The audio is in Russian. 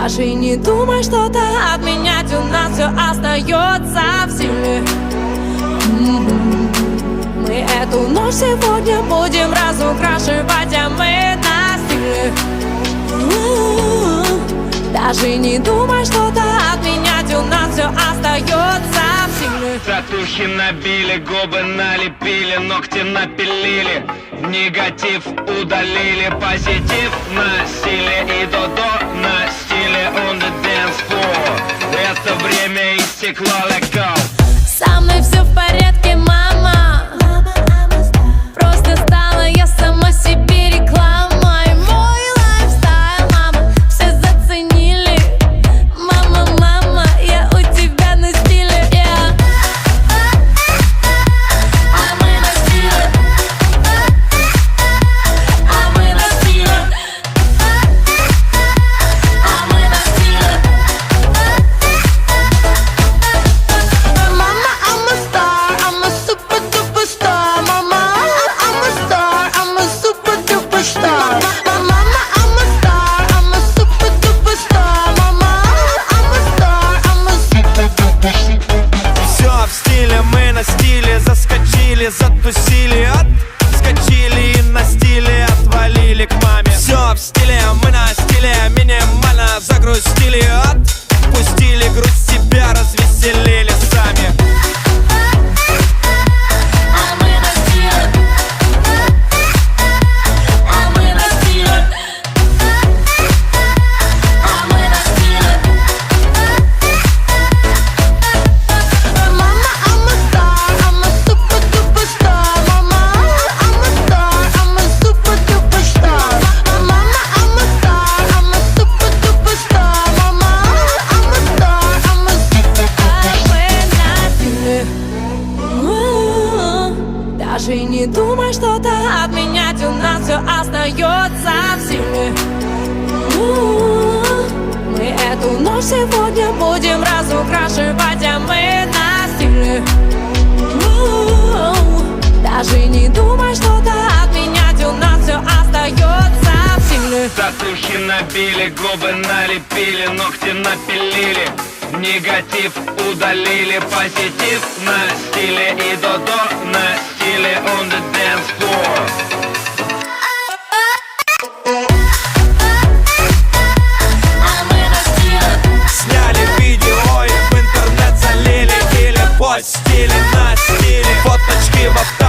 Даже не думай что-то отменять, у нас все остается в силе. Мы эту ночь сегодня будем разукрашивать, а мы на стиле. Даже не думай что-то отменять, у нас все остается в силе. Татухи набили, губы налепили, ногти напилили, негатив удалили, позитив на стиле и до на стиле on the dance floor. Это время истекло, let go. Со мной все в порядке, мама. Просто стала я сама себе рекламой. Мой лайфстайл, мама, все заценили. Мама, мама, я у тебя на стиле, yeah. А мы на стиле. А мы на стиле. А мы на стиле. Mama, I'm a star, I'm a super duper star. Mama, I'm a star, I'm a super duper star. Mama, I'm a star, I'm a super duper star. Mama, I'm a star, I'm a super duper star. Все в стиле, мы на стиле, заскочили, затусили, отскочили и на стиле отвалили к маме. Все в стиле, мы на стиле, минимально загрустили, отпустили грусть, себя развеселили сами. А мы на стиле. А мы на стиле. А мы на стиле. Mama, I'm a star, I'm a super duper star. Mama, I'm a star, I'm a super duper star. Mama, I'm a star, I'm a super duper star. Mama, I'm a star, I'm a super duper star. Даже не думай что-то отменять, у нас все остается в силе. Мы эту ночь сегодня будем разукрашивать, а мы на стиле. Даже не думай что-то отменять, у нас все остается в силе. Татухи набили, губы налепили, ногти напилили, негатив удалили, позитив на стиле и до на стиле on the dance floor. А мы на стиле. Сняли видео и в интернет залили, или постили на стиле, фоточки в авто.